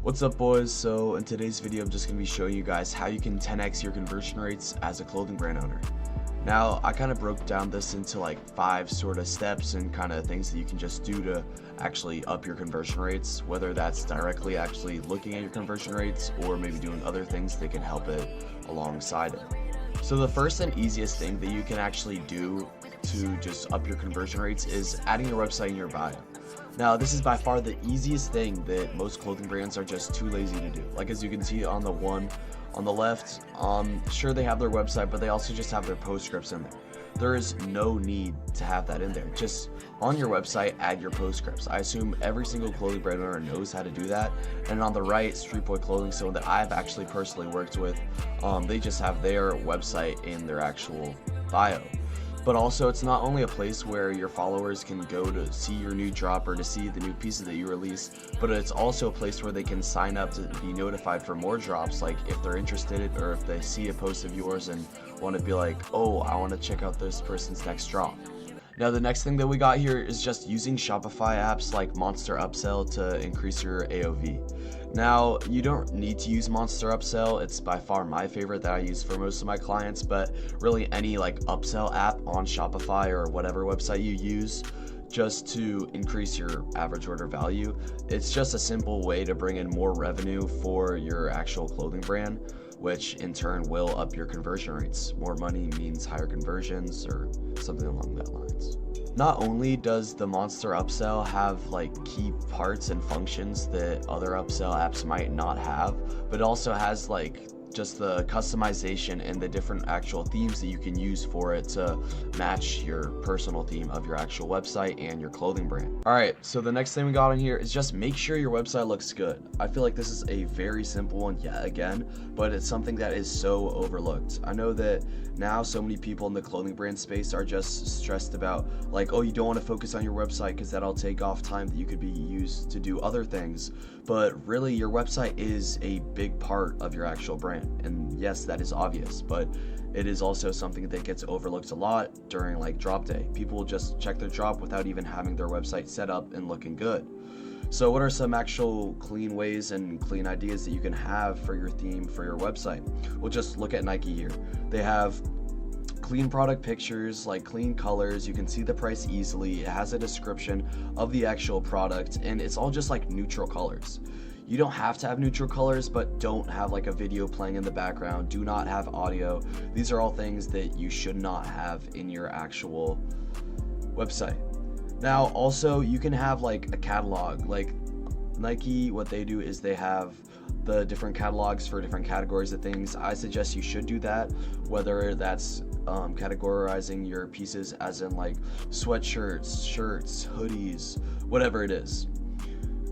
What's up, boys? So in today's video I'm just going to be showing you guys how you can 10x your conversion rates as a clothing brand owner. Now I kind of broke down this into like 5 sort of steps and kind of things that you can just do to actually up your conversion rates, whether that's directly actually looking at your conversion rates or maybe doing other things that can help it alongside it. So the first and easiest thing that you can actually do to just up your conversion rates is adding your website in your bio. Now, this is by far the easiest thing that most clothing brands are just too lazy to do. Like, as you can see on the one on the left, sure, they have their website, but they also just have their post scripts in there. There is no need to have that in there. Just on your website, add your post scripts. I assume every single clothing brand owner knows how to do that. And on the right, Street Boy Clothing, someone that I've actually personally worked with, they just have their website in their actual bio. But also, it's not only a place where your followers can go to see your new drop or to see the new pieces that you release, but it's also a place where they can sign up to be notified for more drops, like if they're interested or if they see a post of yours and want to be like, oh, I want to check out this person's next drop. Now, the next thing that we got here is just using Shopify apps like Monster Upsell to increase your AOV. Now, you don't need to use Monster Upsell. It's by far my favorite that I use for most of my clients, but really any like upsell app on Shopify or whatever website you use just to increase your average order value. It's just a simple way to bring in more revenue for your actual clothing brand, which in turn will up your conversion rates. More money means higher conversions or something along that lines. Not only does the Monster Upsell have like key parts and functions that other upsell apps might not have, but it also has like just the customization and the different actual themes that you can use for it to match your personal theme of your actual website and your clothing brand. Alright, so the next thing we got on here is just make sure your website looks good. I feel like this is a very simple one yet again, but it's something that is so overlooked. I know that now so many people in the clothing brand space are just stressed about like, oh, you don't want to focus on your website because that'll take off time that you could be used to do other things. But really, your website is a big part of your actual brand. And yes, that is obvious, but it is also something that gets overlooked a lot during like drop day. People will just check their drop without even having their website set up and looking good. So what are some actual clean ways and clean ideas that you can have for your theme for your website? Well, just look at Nike here. They have clean product pictures, like clean colors. You can see the price easily. It has a description of the actual product, and it's all just like neutral colors. You don't have to have neutral colors, but don't have like a video playing in the background. Do not have audio. These are all things that you should not have in your actual website. Now, also, you can have like a catalog. Like Nike, what they do is they have the different catalogs for different categories of things. I suggest you should do that, whether that's categorizing your pieces as in like sweatshirts, shirts, hoodies, whatever it is.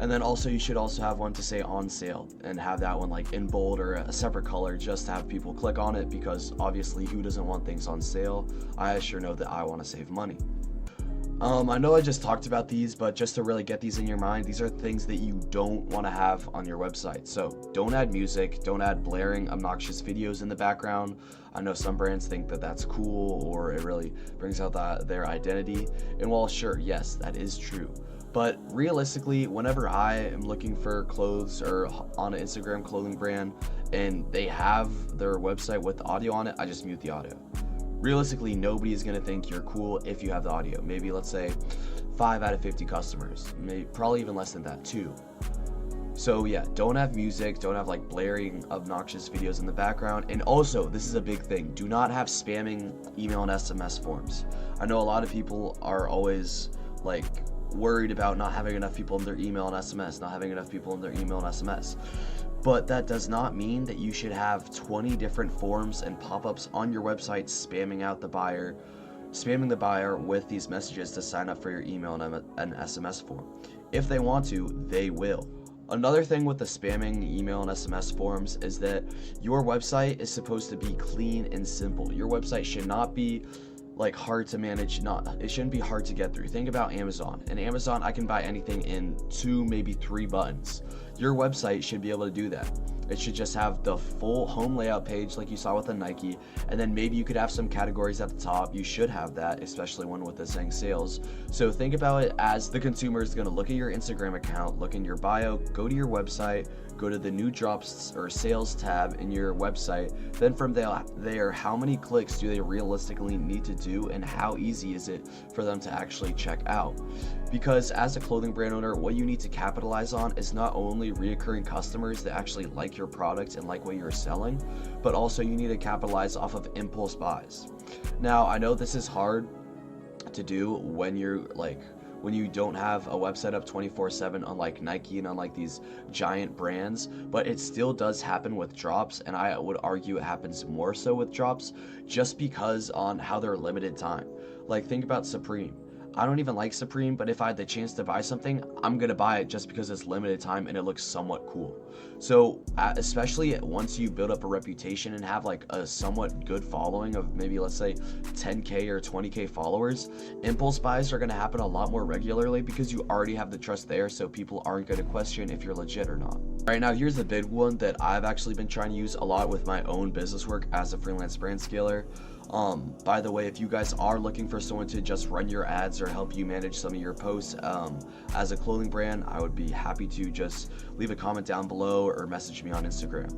And then also you should also have one to say on sale and have that one like in bold or a separate color just to have people click on it, because obviously who doesn't want things on sale? I sure know that I want to save money. I know I just talked about these, but just to really get these in your mind, these are things that you don't want to have on your website. So don't add music, don't add blaring, obnoxious videos in the background. I know some brands think that that's cool or it really brings out their identity. And while sure, yes, that is true. But realistically, whenever I am looking for clothes or on an Instagram clothing brand and they have their website with audio on it, I just mute the audio. Realistically, nobody is going to think you're cool if you have the audio. Maybe let's say 5 out of 50 customers, probably even less than that too. So yeah, don't have music, don't have like blaring obnoxious videos in the background. And also, this is a big thing, do not have spamming email and SMS forms. I know a lot of people are always like worried about not having enough people in their email and SMS, not having enough people in their email and SMS. But that does not mean that you should have 20 different forms and pop-ups on your website spamming the buyer with these messages to sign up for your email and an SMS form. If they want to, they will. Another thing with the spamming email and SMS forms is that your website is supposed to be clean and simple. Your website should not be like hard to manage. It shouldn't be hard to get through. Think about Amazon. In Amazon, I can buy anything in 2, maybe 3 buttons. Your website should be able to do that. It should just have the full home layout page like you saw with the Nike, and then maybe you could have some categories at the top. You should have that, especially one with the saying sales. So think about it as the consumer is going to look at your Instagram account, look in your bio, go to your website, go to the new drops or sales tab in your website. Then from there, how many clicks do they realistically need to do, and how easy is it for them to actually check out? Because as a clothing brand owner, what you need to capitalize on is not only reoccurring customers that actually like your product and like what you're selling, but also you need to capitalize off of impulse buys. Now, I know this is hard to do when you don't have a website up 24/7, unlike Nike and unlike these giant brands, but it still does happen with drops, and I would argue it happens more so with drops just because on how they're limited time. Like, think about Supreme. I don't even like Supreme, but if I had the chance to buy something, I'm gonna buy it just because it's limited time and it looks somewhat cool. So especially once you build up a reputation and have like a somewhat good following of maybe, let's say, 10K or 20K followers, impulse buys are gonna happen a lot more regularly because you already have the trust there, so people aren't gonna question if you're legit or not. All right, now here's the big one that I've actually been trying to use a lot with my own business work as a freelance brand scaler. By the way, if you guys are looking for someone to just run your ads or help you manage some of your posts as a clothing brand, I would be happy to just leave a comment down below or message me on Instagram.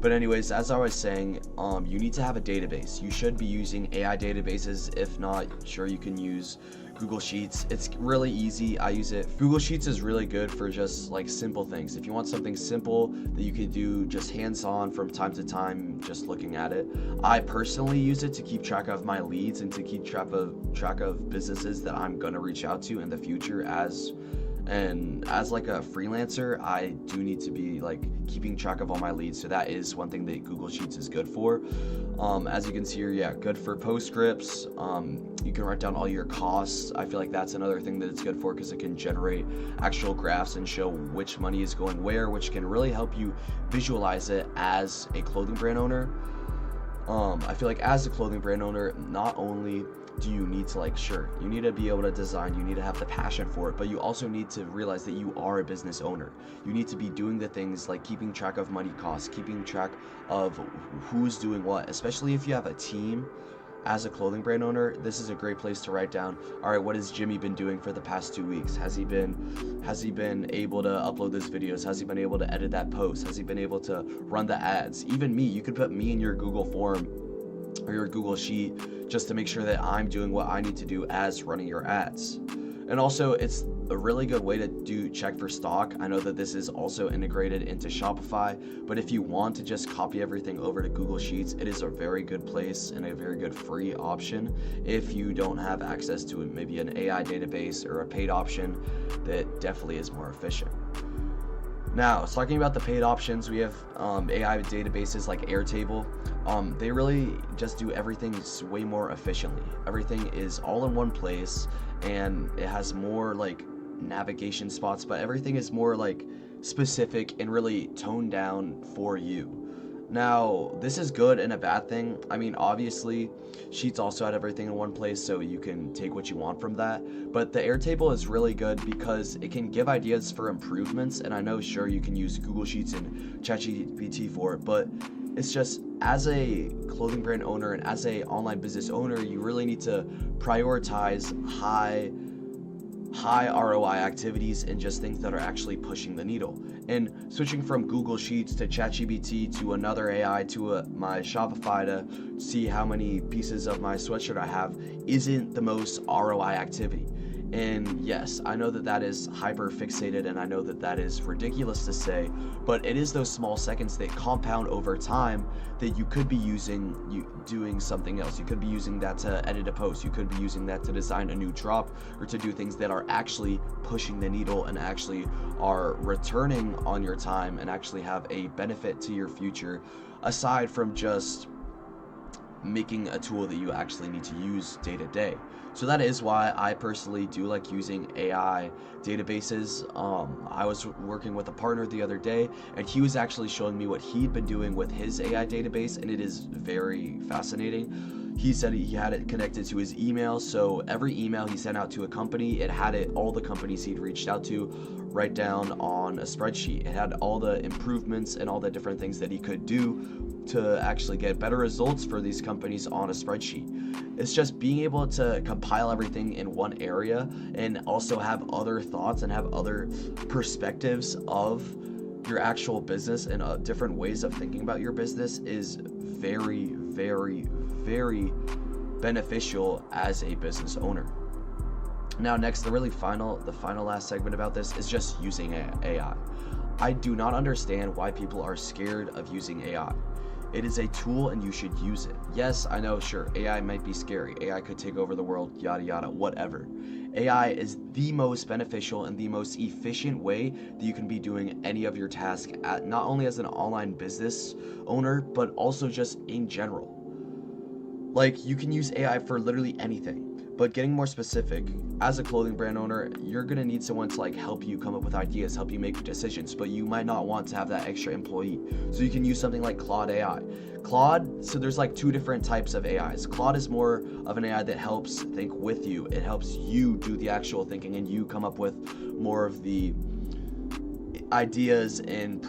But anyways, as I was saying, you need to have a database. You should be using AI databases. If not, sure, you can use Google Sheets. It's really easy. I use it. Google Sheets is really good for just like simple things. If you want something simple that you can do just hands-on from time to time, just looking at it. I personally use it to keep track of my leads and to keep track of businesses that I'm gonna reach out to in the future as like a freelancer. I do need to be like keeping track of all my leads, so that is one thing that Google Sheets is good for. As you can see here, yeah, good for post scripts. You can write down all your costs. I feel like that's another thing that it's good for because it can generate actual graphs and show which money is going where, which can really help you visualize it as a clothing brand owner. I feel like as a clothing brand owner, not only do you need to you need to be able to design, you need to have the passion for it, but you also need to realize that you are a business owner. You need to be doing the things like keeping track of money costs, keeping track of who's doing what, especially if you have a team. As a clothing brand owner, this is a great place to write down, all right, what has Jimmy been doing for the past 2 weeks? Has he been able to upload those videos? Has he been able to edit that post? Has he been able to run the ads? Even me, you could put me in your Google form or your Google Sheet just to make sure that I'm doing what I need to do as running your ads. And also, it's a really good way to check for stock. I know that this is also integrated into Shopify, but if you want to just copy everything over to Google Sheets, it is a very good place and a very good free option if you don't have access to maybe an AI database or a paid option that definitely is more efficient. Now, talking about the paid options, we have AI databases like Airtable. They really just do everything way more efficiently. Everything is all in one place, and it has more like navigation spots, but everything is more like specific and really toned down for you. Now, this is good and a bad thing. I mean, obviously, Sheets also had everything in one place, so you can take what you want from that. But the Airtable is really good because it can give ideas for improvements, and I know, sure, you can use Google Sheets and ChatGPT for it, but it's just, as a clothing brand owner and as a online business owner, you really need to prioritize high ROI activities and just things that are actually pushing the needle. And switching from Google Sheets to ChatGPT to another AI to my Shopify to see how many pieces of my sweatshirt I have isn't the most ROI activity. And yes, I know that that is hyper fixated, and I know that that is ridiculous to say, but it is those small seconds that compound over time that you could be doing something else. You could be using that to edit a post. You could be using that to design a new drop or to do things that are actually pushing the needle and actually are returning on your time and actually have a benefit to your future, aside from just making a tool that you actually need to use day to day. So that is why I personally do like using AI databases. I was working with a partner the other day, and he was actually showing me what he'd been doing with his AI database, and it is very fascinating. He said he had it connected to his email, so every email he sent out to a company, it had all the companies he'd reached out to write down on a spreadsheet. It had all the improvements and all the different things that he could do to actually get better results for these companies on a spreadsheet. It's just being able to compile everything in one area and also have other thoughts and have other perspectives of your actual business and different ways of thinking about your business is very, very, very beneficial as a business owner. Now next, the final last segment about this is just using AI. I do not understand why people are scared of using AI. It is a tool and you should use it. Yes, I know, sure, AI might be scary. AI could take over the world, yada yada, whatever. AI is the most beneficial and the most efficient way that you can be doing any of your tasks, not only as an online business owner, but also just in general. Like, you can use AI for literally anything. But getting more specific, as a clothing brand owner, you're gonna need someone to like help you come up with ideas, help you make decisions, but you might not want to have that extra employee. So you can use something like Claude AI. Claude, so there's like two different types of AIs. Claude is more of an AI that helps think with you. It helps you do the actual thinking and you come up with more of the ideas and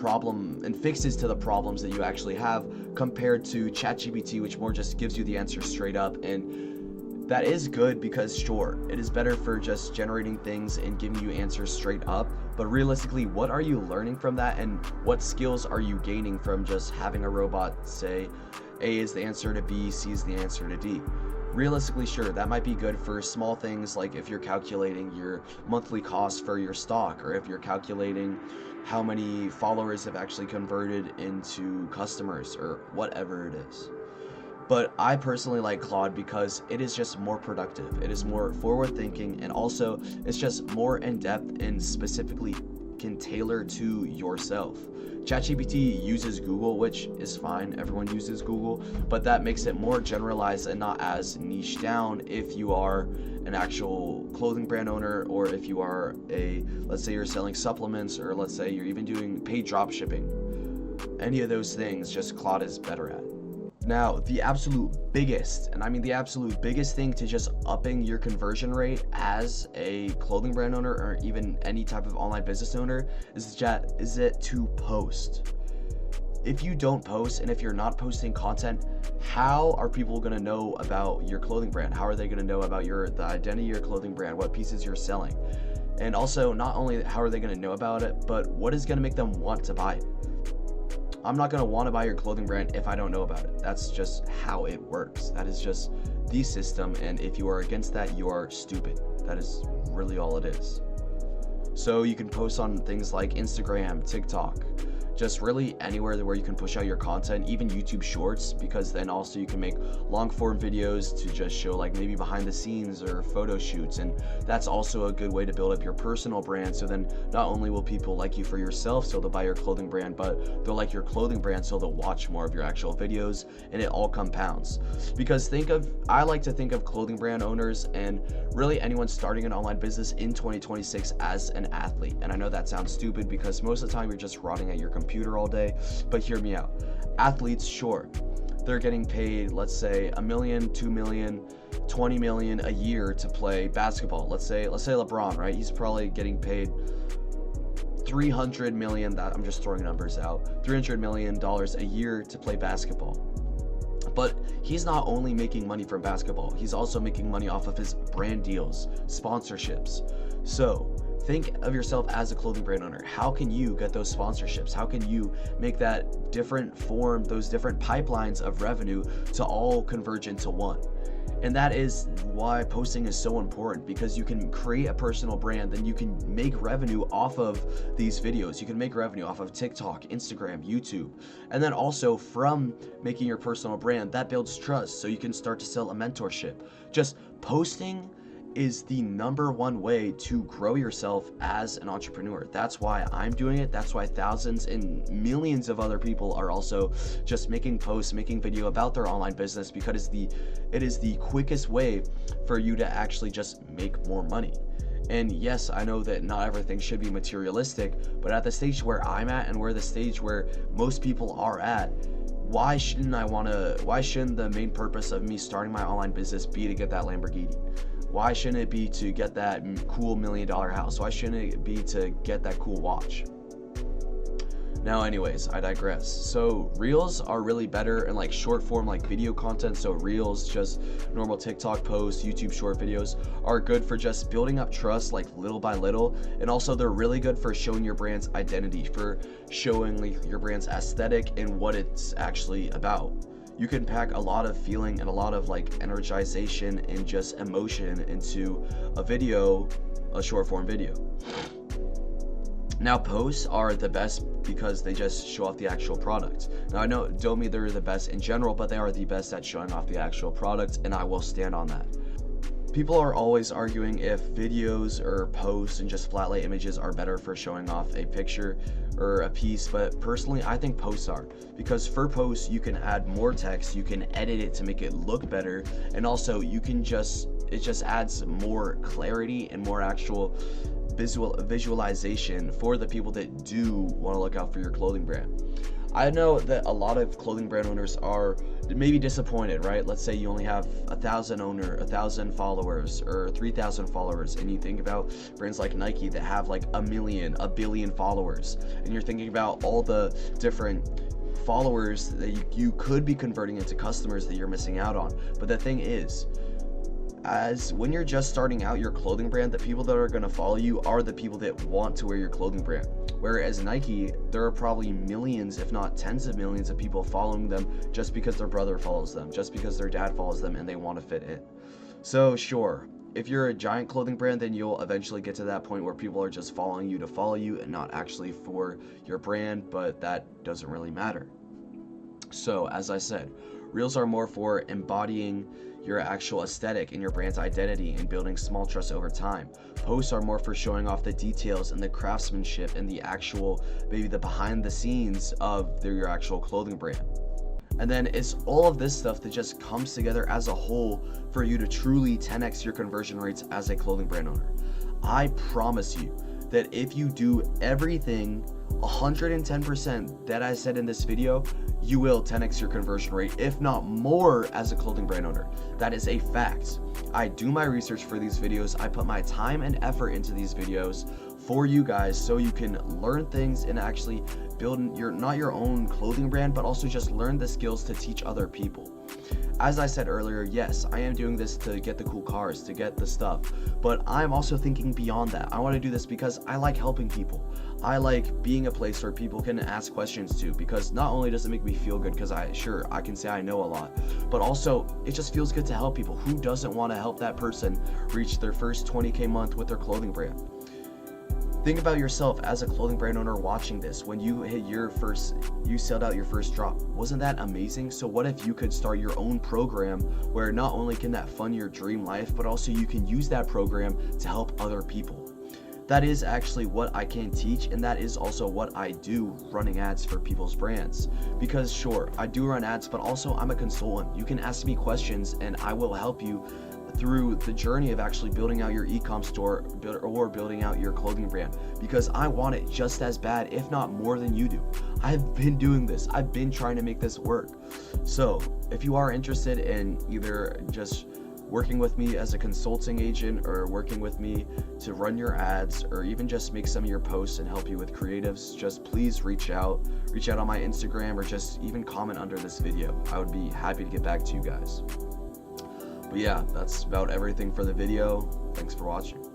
fixes to the problems that you actually have, compared to ChatGPT, which more just gives you the answer straight up. And that is good because sure, it is better for just generating things and giving you answers straight up, but realistically, what are you learning from that and what skills are you gaining from just having a robot say A is the answer to B, C is the answer to D? Realistically, sure, that might be good for small things like if you're calculating your monthly cost for your stock, or if you're calculating how many followers have actually converted into customers, or whatever it is. But I personally like Claude because it is just more productive. It is more forward thinking, and also it's just more in depth and specifically can tailor to yourself. ChatGPT uses Google, which is fine. Everyone uses Google, but that makes it more generalized and not as niche down if you are an actual clothing brand owner, or if you are let's say you're selling supplements, or let's say you're even doing paid drop shipping. Any of those things, just Claude is better at. Now, the absolute biggest, and I mean the absolute biggest thing to just upping your conversion rate as a clothing brand owner, or even any type of online business owner, is it to post. If you don't post, and if you're not posting content, how are people gonna know about your clothing brand? How are they gonna know about the identity of your clothing brand, what pieces you're selling? And also, not only how are they gonna know about it, but what is gonna make them want to buy it? I'm not gonna want to buy your clothing brand if I don't know about it. That's just how it works. That is just the system, and if you are against that, you are stupid. That is really all it is. So you can post on things like Instagram, TikTok, just really anywhere where you can push out your content, even YouTube Shorts, because then also you can make long form videos to just show like maybe behind the scenes or photo shoots, and that's also a good way to build up your personal brand. So then not only will people like you for yourself, so they'll buy your clothing brand, but they'll like your clothing brand, so they'll watch more of your actual videos, and it all compounds. Because I like to think of clothing brand owners and really anyone starting an online business in 2026 as an athlete. And I know that sounds stupid because most of the time you're just rotting at your computer all day, but hear me out. Athletes, sure, they're getting paid, let's say $1 million, $2 million, $20 million a year to play basketball. Let's say LeBron, right? He's probably getting paid $300 million, that I'm just throwing numbers out, $300 million a year to play basketball. But he's not only making money from basketball, he's also making money off of his brand deals, sponsorships. So think of yourself as a clothing brand owner. How can you get those sponsorships? How can you make that different form, those different pipelines of revenue to all converge into one? And that is why posting is so important, because you can create a personal brand, then you can make revenue off of these videos. You can make revenue off of TikTok, Instagram, YouTube. And then also from making your personal brand, that builds trust, so you can start to sell a mentorship. Just posting is the number one way to grow yourself as an entrepreneur. That's why I'm doing it. That's why thousands and millions of other people are also just making posts, making video about their online business, because it is the quickest way for you to actually just make more money. And yes, I know that not everything should be materialistic, but at the stage where I'm at, and where the stage where most people are at, why shouldn't the main purpose of me starting my online business be to get that Lamborghini? Why shouldn't it be to get that cool $1 million house? Why shouldn't it be to get that cool watch? Now anyways, I digress. So reels are really better in like short form, like video content. So reels, just normal TikTok posts, YouTube short videos, are good for just building up trust like little by little. And also they're really good for showing your brand's identity, for showing like your brand's aesthetic and what it's actually about. You can pack a lot of feeling and a lot of like energization and just emotion into a video, a short form video. Now posts are the best because they just show off the actual product. Now I don't mean they're the best in general, but they are the best at showing off the actual product, and I will stand on that. People are always arguing if videos or posts and just flat lay images are better for showing off a picture or a piece, but personally I think posts are, because for posts you can add more text, you can edit it to make it look better, and also you can it just adds more clarity and more actual visualization for the people that do want to look out for your clothing brand. I know that a lot of clothing brand owners are maybe disappointed, right? Let's say you only have 1,000 followers or 3,000 followers, and you think about brands like Nike that have like 1 million, 1 billion followers, and you're thinking about all the different followers that you could be converting into customers that you're missing out on. But the thing is, as when you're just starting out your clothing brand, the people that are going to follow you are the people that want to wear your clothing brand. Whereas Nike, there are probably millions, if not tens of millions of people following them just because their brother follows them, just because their dad follows them, and they want to fit in. So sure, if you're a giant clothing brand, then you'll eventually get to that point where people are just following you to follow you and not actually for your brand, but that doesn't really matter. So as I said, reels are more for embodying your actual aesthetic and your brand's identity and building small trust over time. Posts are more for showing off the details and the craftsmanship and the actual, maybe the behind the scenes of your actual clothing brand. And then it's all of this stuff that just comes together as a whole for you to truly 10x your conversion rates as a clothing brand owner. I promise you that if you do everything 110% that I said in this video, you will 10x your conversion rate, if not more, as a clothing brand owner. That is a fact. I do my research for these videos. I put my time and effort into these videos for you guys so you can learn things and actually build not your own clothing brand, but also just learn the skills to teach other people. As I said earlier, yes, I am doing this to get the cool cars, to get the stuff, but I'm also thinking beyond that. I want to do this because I like helping people. I like being a place where people can ask questions to, because not only does it make me feel good because I can say I know a lot, but also it just feels good to help people. Who doesn't want to help that person reach their first 20K month with their clothing brand? Think about yourself as a clothing brand owner watching this. When you hit you sold out your first drop. Wasn't that amazing? So what if you could start your own program where not only can that fund your dream life, but also you can use that program to help other people? That is actually what I can teach, and that is also what I do running ads for people's brands. Because sure, I do run ads, but also I'm a consultant. You can ask me questions and I will help you through the journey of actually building out your e-com store or building out your clothing brand, because I want it just as bad, if not more than you do. I've been doing this. I've been trying to make this work. So if you are interested in either just working with me as a consulting agent or working with me to run your ads or even just make some of your posts and help you with creatives, just please reach out on my Instagram or just even comment under this video. I would be happy to get back to you guys. But yeah, that's about everything for the video. Thanks for watching.